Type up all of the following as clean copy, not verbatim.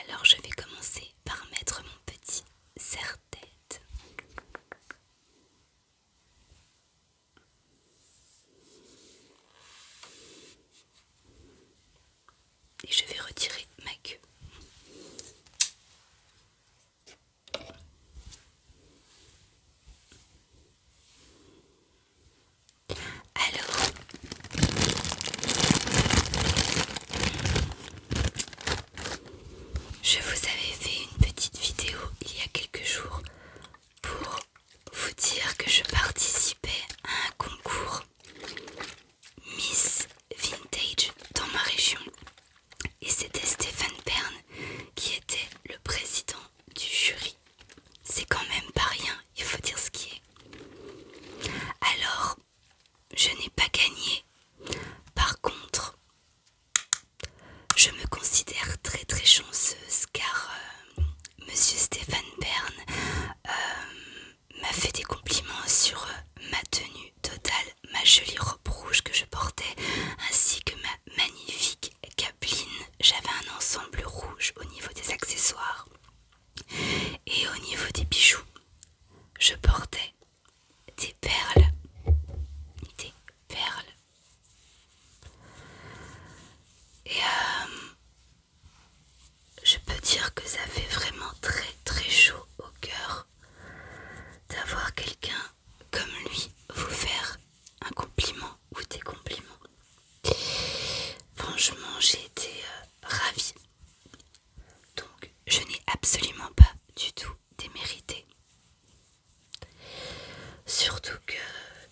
Alors je vais commencer par mettre mon petit serre-tête. Et je vais retirer ma queue. Alors, je vous avais fait une petite vidéo il y a quelques jours pour vous dire que je participais à un concours Miss Vintage dans ma région. Et c'était Stéphane Bern qui était le président du jury. C'est quand même pas rien, il faut dire ce qui est. Alors, je n'ai pas gagné. Par contre, je me considère très très chanceuse car Monsieur Stéphane Bern m'a fait des compliments sur ma tenue totale, ma jolie robe rouge que je portais, ainsi que ma magnifique capeline. J'avais un ensemble rouge au niveau des accessoires et au niveau des bijoux. Je portais des perles. Des perles. Et je peux dire que ça fait vraiment très très chaud au cœur d'avoir quelqu'un comme lui vous faire un compliment ou des compliments. Franchement, j'ai été ravie. Donc, je n'ai absolument pas du tout démérité. Surtout que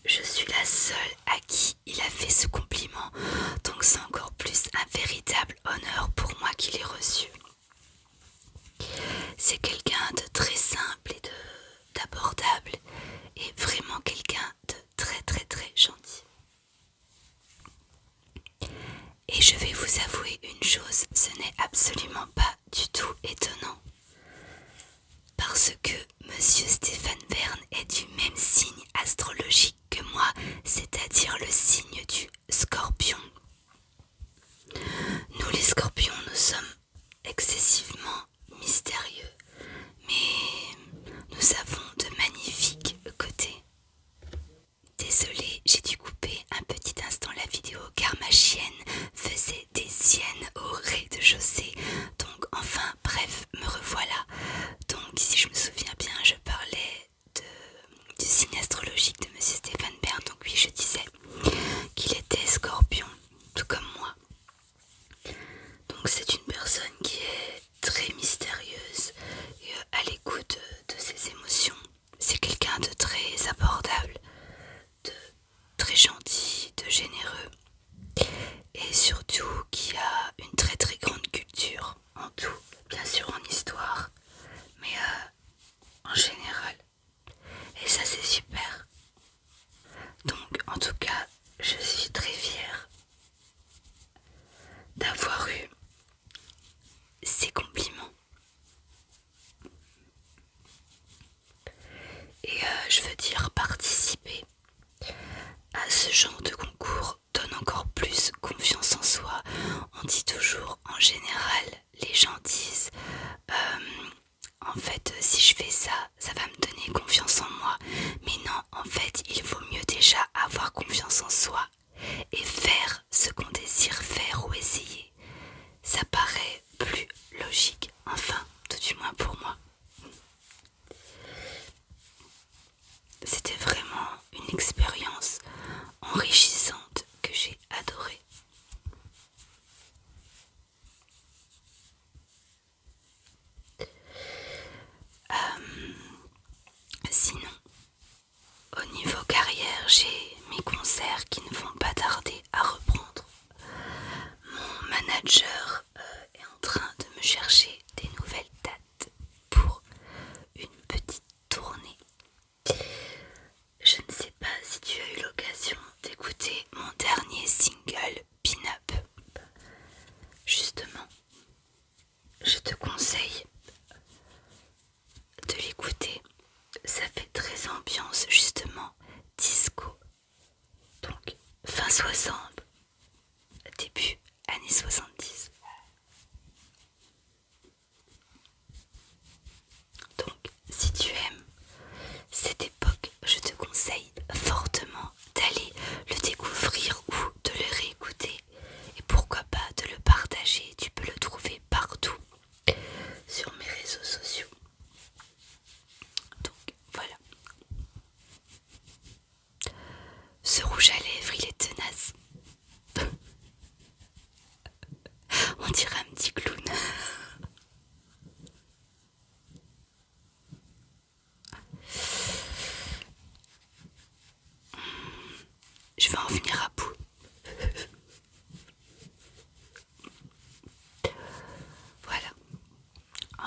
je suis la seule à qui il a fait ce compliment. Donc, c'est encore plus un véritable honneur pour moi qu'il ait reçu. C'est quelqu'un de très simple et d'abordable et vraiment quelqu'un de très très très gentil. Et je vais vous avouer une chose, ce n'est absolument pas du tout étonnant. Parce que Monsieur Stéphane Bern est du même signe astrologique que moi, c'est-à-dire le signe du Scorpion. Nous les Scorpions, nous sommes excessivement mystérieux, mais nous avons de magnifiques côtés. Désolée, j'ai dû couper un petit instant la vidéo car ma chienne faisait des siennes au rez-de-chaussée. Donc enfin, bref, me revoilà. Donc si je me souviens bien, je parlais du signe astrologique de Monsieur Stéphane Bern. Donc oui, je disais qu'il était Scorpion, tout comme moi. Donc c'est une personne qui est très mystérieuse et à l'écoute de ses émotions. C'est quelqu'un de très abordable, de très gentil, de généreux et surtout qui a une très très grande culture en tout, bien sûr en histoire, mais en général. Et ça c'est super. Donc en tout cas, je suis très fière d'avoir eu ces compliments. Et je veux dire, participer à ce genre de concours donne encore plus confiance en soi. On dit toujours, en général, les gens disent en fait, si je fais ça, ça va me donner confiance en moi. Mais non, en fait, il vaut mieux déjà avoir confiance en soi et faire ce qu'on désire faire ou essayer. Ça paraît plus logique, enfin, tout du moins pour moi. C'était vraiment une expérience enrichissante que j'ai adorée. Sinon, au niveau carrière, j'ai mes concerts qui ne vont pas tarder à reprendre. Mon manager est en train de me chercher des nouvelles dates pour une petite tournée. Je ne sais pas si tu as eu l'occasion d'écouter mon dernier single Pin Up. Justement, je te conseille de l'écouter. Ça fait très ambiance justement disco. Donc fin 60, début années 70.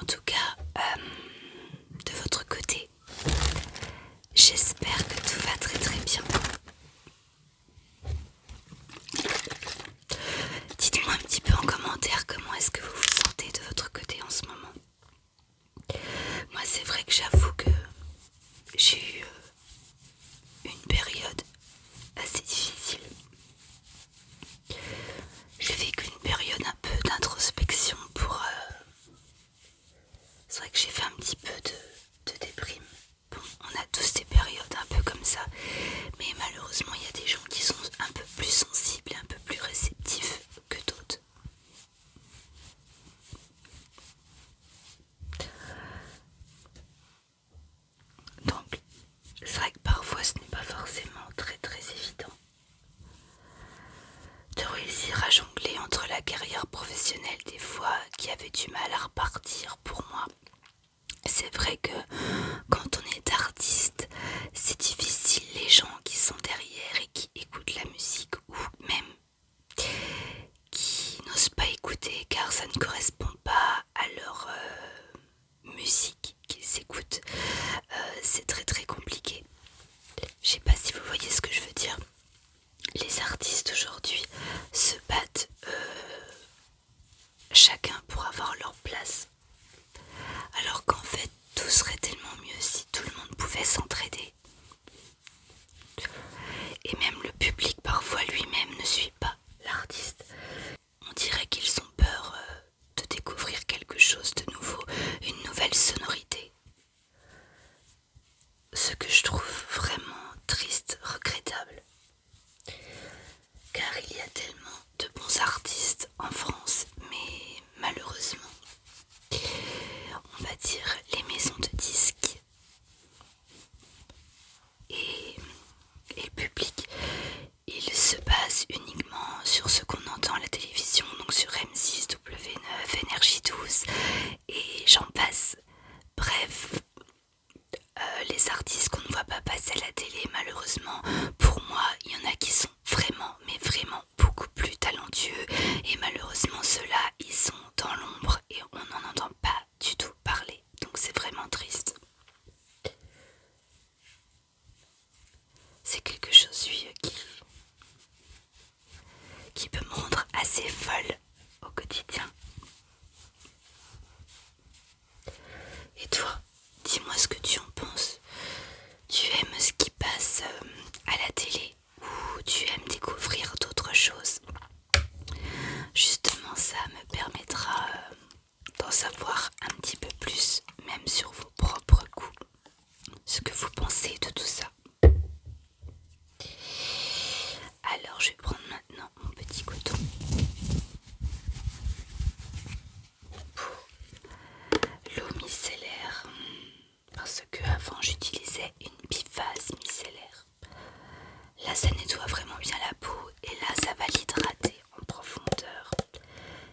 En tout cas, de votre côté, j'espère que tout va très très bien. Dites-moi un petit peu en commentaire comment est-ce que vous vous sentez de votre côté en ce moment. Moi, c'est vrai que j'avoue que j'ai eu une période assez difficile. J'ai vécu une période un peu d'introspection c'est vrai que j'ai fait un petit peu de déprime. Bon, on a tous des périodes un peu comme ça, mais malheureusement il y a des gens qui sont un peu plus sensibles et un peu plus réceptifs que d'autres. Donc c'est vrai que parfois ce n'est pas forcément très très évident de réussir à jongler entre la carrière professionnelle des fois qui avait du mal à repartir pour moi. C'est vrai que quand on est artiste, c'est difficile, les gens qui sont derrière et qui écoutent la musique ou même qui n'osent pas écouter car ça ne correspond pas à leur musique qu'ils écoutent, c'est très très compliqué. Je sais pas si vous voyez ce que je veux dire. Les artistes aujourd'hui se battent chacun pour avoir leur place. Alors qu'en fait, tout serait tellement mieux si tout le monde pouvait s'entraider. Et même le public parfois lui-même ne suit pas l'artiste. On dirait qu'ils ont peur de découvrir quelque chose de nouveau, une nouvelle sonorité. Ce que je trouve vraiment triste, regrettable. Car il y a tellement de bons artistes en France, mais malheureusement, on va dire les maisons de disques et le public, ils se basent uniquement sur ce qu'on entend à la télévision, donc sur M6, W9, NRJ12 et j'en passe. Bref, les artistes qu'on ne voit pas passer à la télé, malheureusement, pour moi, il y en a qui sont vraiment, mais vraiment beaucoup plus talentueux et malheureusement ceux-là, ils sont dans l'ombre et on n'en entend pas du tout parler. Donc c'est vraiment triste. C'est quelque chose, oui, qui peut me rendre assez folle au quotidien. Et toi, dis-moi ce que tu en penses. Tu aimes ce qui passe à la télé ou tu aimes découvrir d'autres choses? Justement, ça me permettra d'en savoir un petit peu plus, même sur vos propres goûts, ce que vous pensez de tout ça. Alors, je vais prendre maintenant mon petit coton pour l'eau micellaire, parce que avant j'utilisais une biphase micellaire. Là, ça nettoie vraiment bien la peau et là, ça va l'hydrater en profondeur.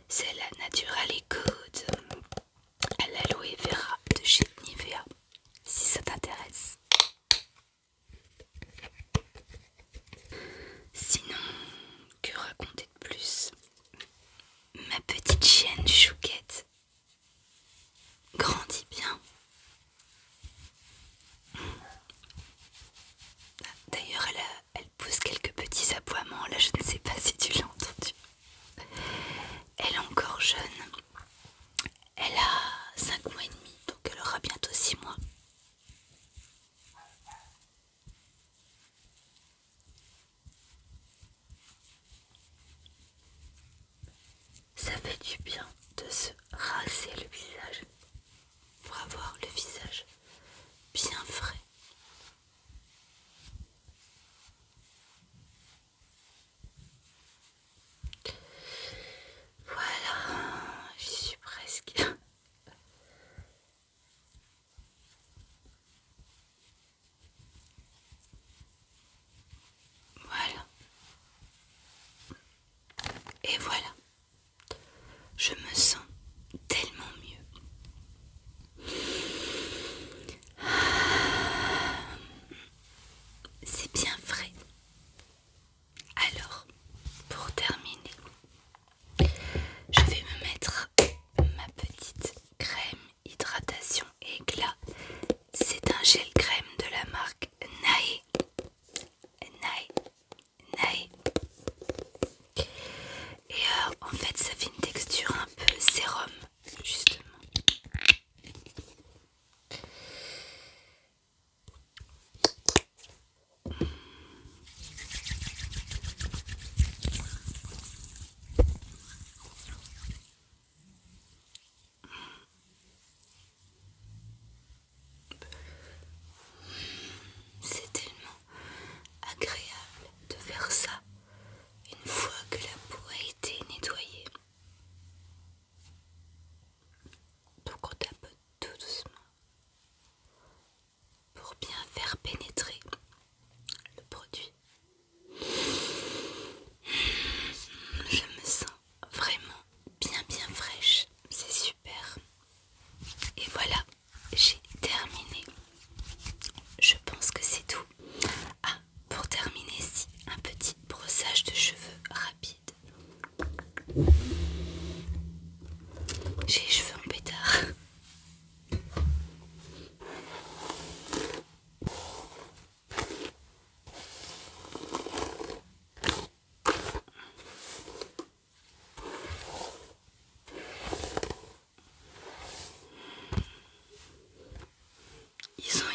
C'est la Natural Good à l'aloe vera de chez Nivea, si ça t'intéresse. Sinon, que raconter de plus? Ma petite chienne Chouquette grandit bien. D'ailleurs, elle pousse quelques petits aboiements. Là, je ne sais pas si tu l'as entendu. Elle est encore jeune. Elle a 5 mois et demi, donc elle aura bientôt 6 mois. Ça fait du bien de se raser le visage pour avoir le visage bien frais. Voilà, j'y suis presque. J'ai les cheveux en pétard. Ils sont